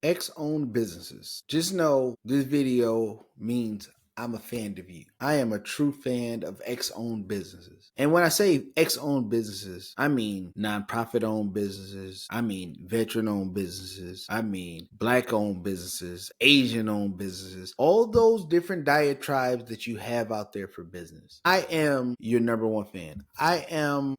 Ex-owned businesses. Just know this video means I'm a fan of you. I am a true fan of ex-owned businesses. And when I say ex-owned businesses, I mean nonprofit-owned businesses. I mean veteran-owned businesses. I mean black-owned businesses, Asian-owned businesses, all those different diatribes that you have out there for business. I am your number one fan. I am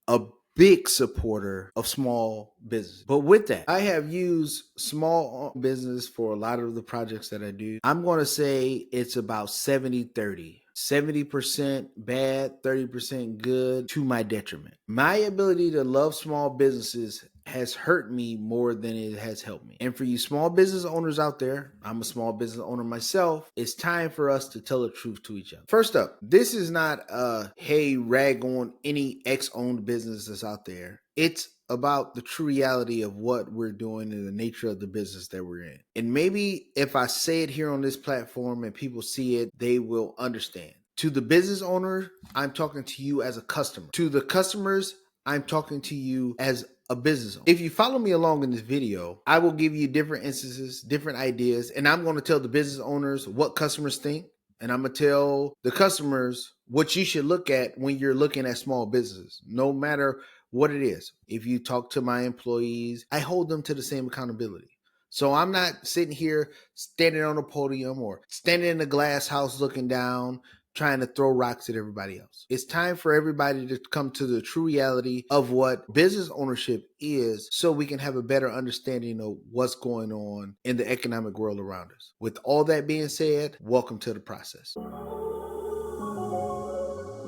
a big supporter of small business. But with that, I have used small business for a lot of the projects that I do. I'm going to say it's about 70-30. 70% bad, 30% good, to my detriment. My ability to love small businesses has hurt me more than it has helped me. And for you small business owners out there, I'm a small business owner myself, it's time for us to tell the truth to each other. First up, this is not a hey, rag on any ex-owned business that's out there. It's about the true reality of what we're doing and the nature of the business that we're in. And maybe if I say it here on this platform and people see it, they will understand. To the business owner, I'm talking to you as a customer. To the customers, I'm talking to you as a business owner. If you follow me along in this video, I will give you different instances, different ideas, and I'm going to tell the business owners what customers think, and I'm going to tell the customers what you should look at when you're looking at small businesses, no matter what it is. If you talk to my employees, I hold them to the same accountability. So I'm not sitting here standing on a podium or standing in a glass house looking down, trying to throw rocks at everybody else. It's time for everybody to come to the true reality of what business ownership is so we can have a better understanding of what's going on in the economic world around us. With all that being said, welcome to the process.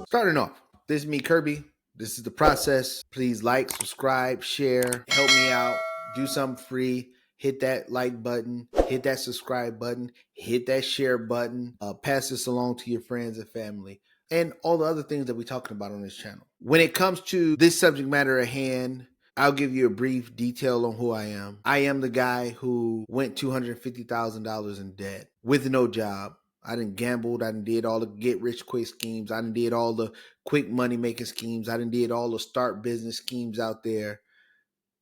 Starting off, this is me, Kirby. This is the process. Please like, subscribe, share, help me out, do something free. Hit that like button, hit that subscribe button, hit that share button, pass this along to your friends and family, and all the other things that we're talking about on this channel. When it comes to this subject matter at hand, I'll give you a brief detail on who I am. I am the guy who went $250,000 in debt with no job. I done gambled. I done did all the get rich quick schemes. I done did all the quick money making schemes. I done did all the start business schemes out there.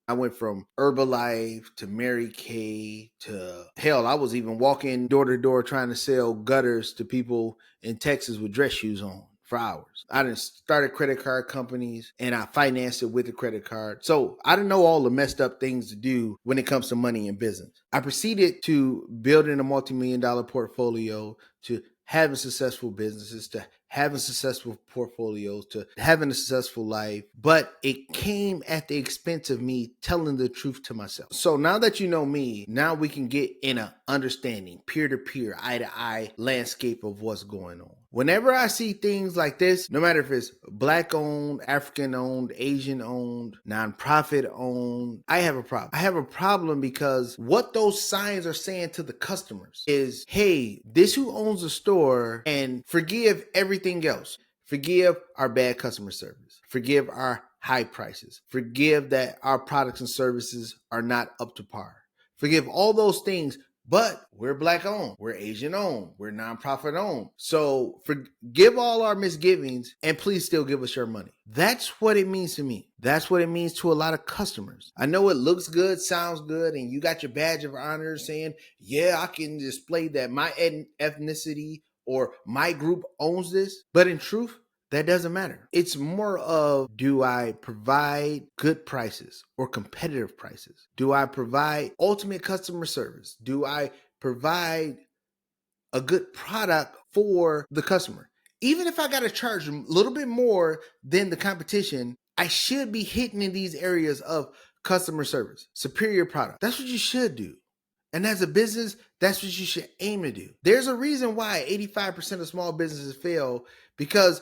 I went from Herbalife to Mary Kay to hell, I was even walking door to door trying to sell gutters to people in Texas with dress shoes on for hours. I done started credit card companies and I financed it with a credit card. So I didn't know all the messed up things to do when it comes to money and business. I proceeded to building a multi-million-dollar portfolio, to having successful businesses, to having successful portfolios, to having a successful life, but it came at the expense of me telling the truth to myself. So now that you know me, now we can get in an understanding, peer-to-peer, eye-to-eye landscape of what's going on. Whenever I see things like this, no matter if it's black-owned, African-owned, Asian-owned, nonprofit-owned, I have a problem. I have a problem because what those signs are saying to the customers is, hey, this who owns the store, and forgive everything else. Forgive our bad customer service. Forgive our high prices. Forgive that our products and services are not up to par. Forgive all those things. But we're black owned, we're Asian owned, we're nonprofit owned. So forgive all our misgivings and please still give us your money. That's what it means to me. That's what it means to a lot of customers. I know it looks good, sounds good, and you got your badge of honor saying, yeah, I can display that my ethnicity or my group owns this. But in truth, that doesn't matter. It's more of, do I provide good prices or competitive prices? Do I provide ultimate customer service? Do I provide a good product for the customer? Even if I got to charge a little bit more than the competition, I should be hitting in these areas of customer service, superior product. That's what you should do. And as a business, that's what you should aim to do. There's a reason why 85% of small businesses fail, because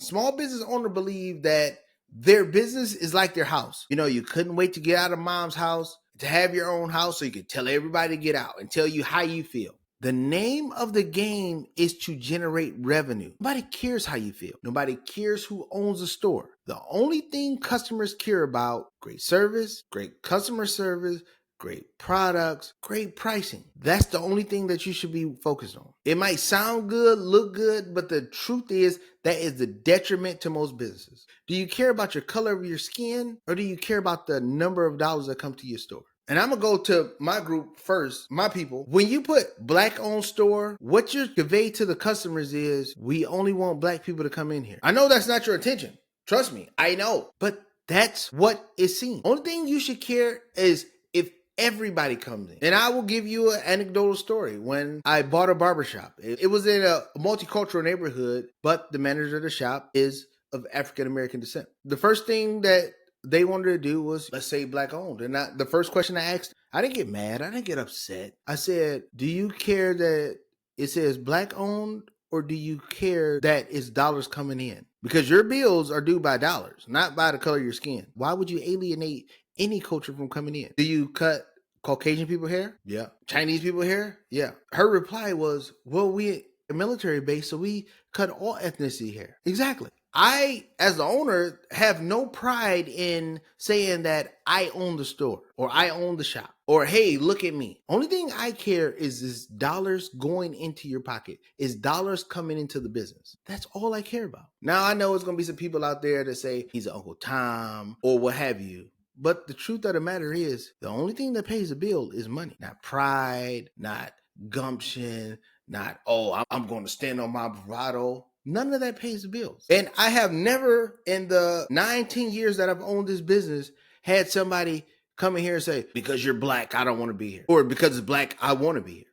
small business owners believe that their business is like their house. You know, you couldn't wait to get out of mom's house, to have your own house so you could tell everybody to get out and tell you how you feel. The name of the game is to generate revenue. Nobody cares how you feel. Nobody cares who owns the store. The only thing customers care about, great service, great customer service, great products, great pricing. That's the only thing that you should be focused on. It might sound good, look good, but the truth is that is the detriment to most businesses. Do you care about your color of your skin, or do you care about the number of dollars that come to your store? And I'm gonna go to my group first, my people. When you put black owned store, what you convey to the customers is we only want black people to come in here. I know that's not your intention. Trust me, I know. But that's what is seen. Only thing you should care is if everybody comes in. And I will give you an anecdotal story. When I bought a barbershop, it was in a multicultural neighborhood, but the manager of the shop is of African American descent. The first thing that they wanted to do was, let's say, black owned. And the first question I asked, I didn't get mad. I didn't get upset. I said, do you care that it says black owned, or do you care that it's dollars coming in? Because your bills are due by dollars, not by the color of your skin. Why would you alienate any culture from coming in? Do you cut Caucasian people hair? Yeah. Chinese people hair? Yeah. Her reply was, well, we a military base, so we cut all ethnicity hair. Exactly. I, as the owner, have no pride in saying that I own the store or I own the shop or, hey, look at me. Only thing I care is dollars going into your pocket, is dollars coming into the business. That's all I care about. Now, I know it's going to be some people out there that say he's an Uncle Tom or what have you. But the truth of the matter is, the only thing that pays the bill is money, not pride, not gumption, not, oh, I'm going to stand on my bravado. None of that pays the bills. And I have never, in the 19 years that I've owned this business, had somebody come in here and say, because you're black, I don't want to be here. Or because it's black, I want to be here.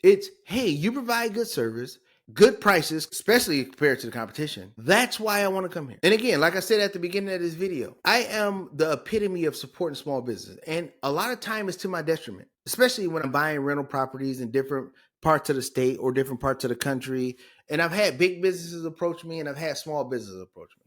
It's, hey, you provide good service, good prices, especially compared to the competition. That's why I want to come here. And again, like I said at the beginning of this video, I am the epitome of supporting small business. And a lot of time is to my detriment, especially when I'm buying rental properties in different parts of the state or different parts of the country. And I've had big businesses approach me and I've had small businesses approach me.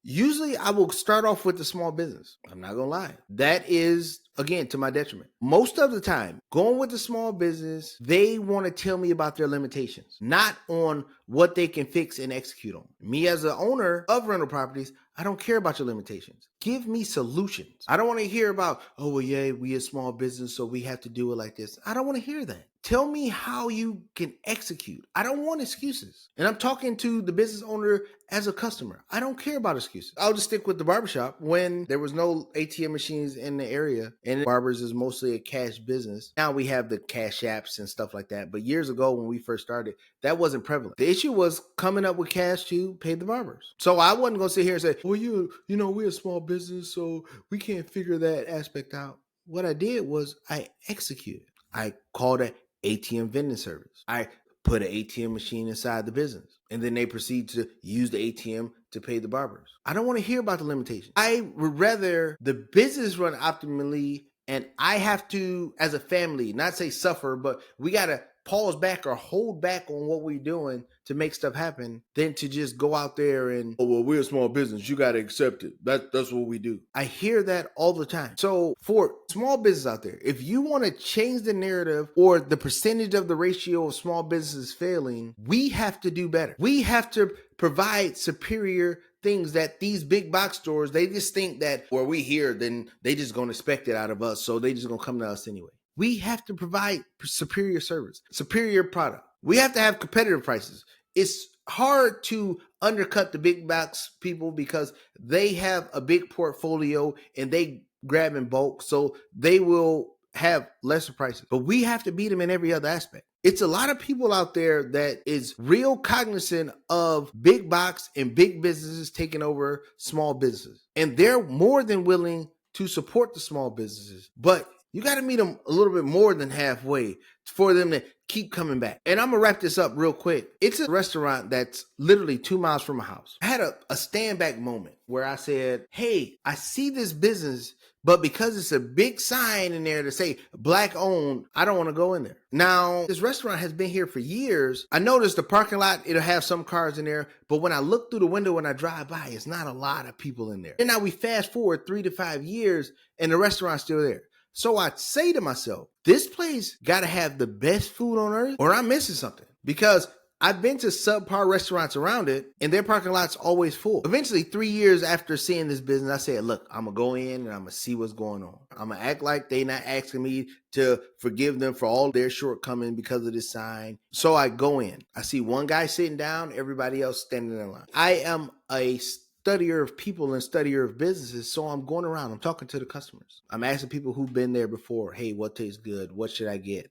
Usually I will start off with the small business. I'm not going to lie. That is, again, to my detriment. Most of the time, going with the small business, they want to tell me about their limitations, not on what they can fix and execute on. Me as an owner of rental properties, I don't care about your limitations. Give me solutions. I don't want to hear about, oh, well, yeah, we a small business, so we have to do it like this. I don't want to hear that. Tell me how you can execute. I don't want excuses. And I'm talking to the business owner as a customer. I don't care about excuses. I'll just stick with the barbershop. When there was no ATM machines in the area, and barbers is mostly a cash business. Now we have the cash apps and stuff like that. But years ago when we first started, that wasn't prevalent. The issue was coming up with cash to pay the barbers. So I wasn't going to sit here and say, well, you know, we're a small business, so we can't figure that aspect out. What I did was I executed. I called an ATM vending service. I put an ATM machine inside the business, and then they proceed to use the ATM to pay the barbers. I don't want to hear about the limitations. I would rather the business run optimally, and I have to, as a family, not say suffer, but we got to pause back or hold back on what we're doing to make stuff happen than to just go out there and, oh, well, we're a small business. You got to accept it. That's what we do. I hear that all the time. So for small business out there, if you want to change the narrative or the percentage of the ratio of small businesses failing, we have to do better. We have to provide superior things that these big box stores, they just think that, well, we here, then they just going to expect it out of us. So they just going to come to us anyway. We have to provide superior service, superior product. We have to have competitive prices. It's hard to undercut the big box people because they have a big portfolio and they grab in bulk, so they will have lesser prices. But we have to beat them in every other aspect. It's a lot of people out there that is real cognizant of big box and big businesses taking over small businesses. And they're more than willing to support the small businesses. But you got to meet them a little bit more than halfway for them to keep coming back. And I'm going to wrap this up real quick. It's a restaurant that's literally 2 miles from my house. I had a stand back moment where I said, hey, I see this business, but because it's a big sign in there to say black owned, I don't want to go in there. Now, this restaurant has been here for years. I noticed the parking lot, it'll have some cars in there, but when I look through the window when I drive by, it's not a lot of people in there. And now we fast forward 3 to 5 years and the restaurant's still there. So I say to myself, this place got to have the best food on earth or I'm missing something, because I've been to subpar restaurants around it and their parking lot's always full. Eventually, 3 years after seeing this business, I said, look, I'm going to go in and I'm going to see what's going on. I'm going to act like they not asking me to forgive them for all their shortcomings because of this sign. So I go in. I see one guy sitting down, everybody else standing in line. I am a studier of people and studier of businesses. So I'm going around, I'm talking to the customers. I'm asking people who've been there before, hey, what tastes good? What should I get?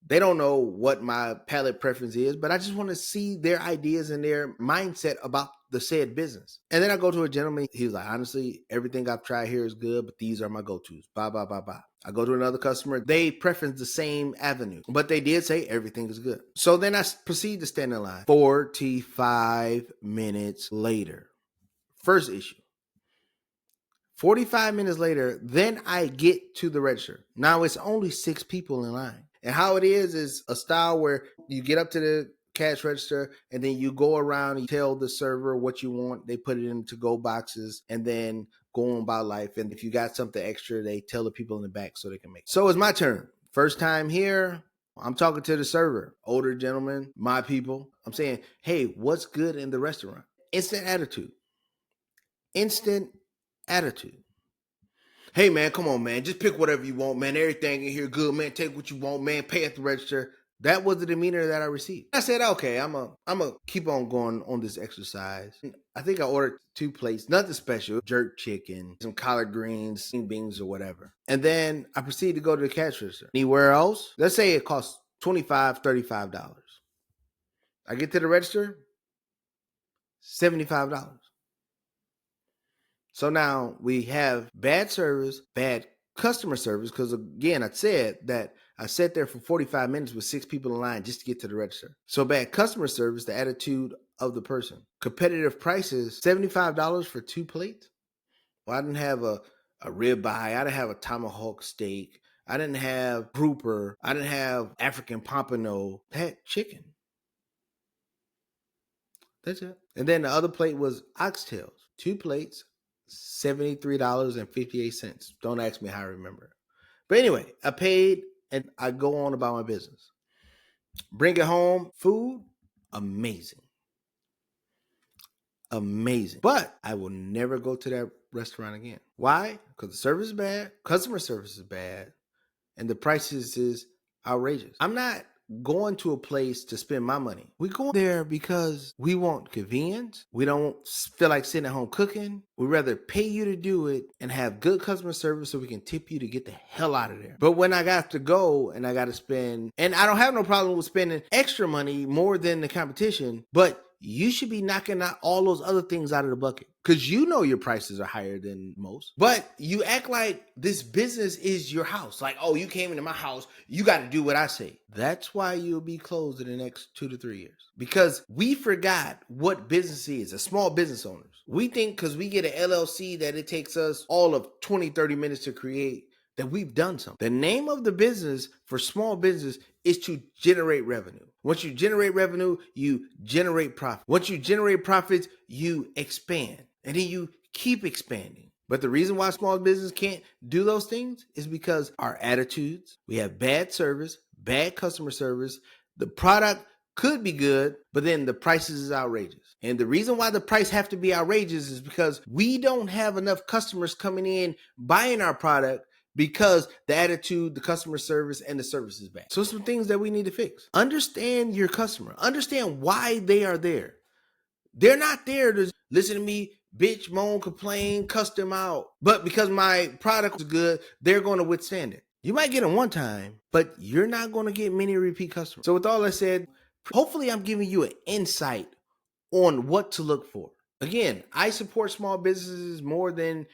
They don't know what my palate preference is, but I just want to see their ideas and their mindset about the said business. And then I go to a gentleman. He was like, honestly, everything I've tried here is good, but these are my go-tos. Blah, blah, blah, blah. I go to another customer. They preference the same avenue, but they did say everything is good. So then I proceed to stand in line. 45 minutes later. First issue. 45 minutes later, then I get to the register. Now it's only 6 people in line. And how it is a style where you get up to the cash register and then you go around and you tell the server what you want. They put it in to-go boxes and then go on by life. And if you got something extra, they tell the people in the back so they can make it. So it's my turn. First time here, I'm talking to the server, older gentleman, my people. I'm saying, hey, what's good in the restaurant? Instant attitude. Instant attitude. Hey, man, come on, man. Just pick whatever you want, man. Everything in here good, man. Take what you want, man. Pay at the register. That was the demeanor that I received. I said, okay, I'm a keep on going on this exercise. I think I ordered 2 plates, nothing special, jerk chicken, some collard greens, beans or whatever. And then I proceeded to go to the cash register. Anywhere else? Let's say it costs $25, $35. I get to the register, $75. So now we have bad service, bad customer service, because again, I said that I sat there for 45 minutes with 6 people in line just to get to the register. So bad customer service, the attitude of the person. Competitive prices, $75 for 2 plates. Well, I didn't have a ribeye. I didn't have a tomahawk steak. I didn't have grouper. I didn't have African pompano. I had chicken. That's it. And then the other plate was oxtails. 2 plates. $73.58. Don't ask me how I remember it. But anyway, I paid and I go on about my business. Bring it home. Food, amazing. Amazing. But I will never go to that restaurant again. Why? Because the service is bad, customer service is bad, and the prices is outrageous. I'm not going to a place to spend my money. We go there because we want convenience. We don't feel like sitting at home cooking. We'd rather pay you to do it and have good customer service so we can tip you to get the hell out of there. But when I got to go and I got to spend, and I don't have no problem with spending extra money more than the competition, but you should be knocking out all those other things out of the bucket because you know your prices are higher than most. But you act like this business is your house. Like, oh, you came into my house, you got to do what I say. That's why you'll be closed in the next 2 to 3 years. Because we forgot what business is, as small business owners. We think because we get an LLC that it takes us all of 20, 30 minutes to create that we've done something. The name of the business for small business is to generate revenue. Once you generate revenue, you generate profit. Once you generate profits, you expand. And then you keep expanding. But the reason why small business can't do those things is because our attitudes, we have bad service, bad customer service. The product could be good, but then the prices is outrageous. And the reason why the price have to be outrageous is because we don't have enough customers coming in buying our product because the attitude, the customer service, and the service is bad. So some things that we need to fix. Understand your customer. Understand why they are there. They're not there to listen to me, bitch, moan, complain, cuss them out. But because my product is good, they're going to withstand it. You might get them one time, but you're not going to get many repeat customers. So with all that said, hopefully I'm giving you an insight on what to look for. Again, I support small businesses more than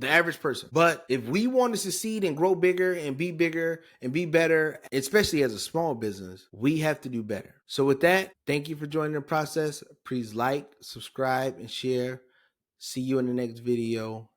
the average person. But if we want to succeed and grow bigger and be better, especially as a small business, we have to do better. So with that, thank you for joining the process. Please like, subscribe, and share. See you in the next video.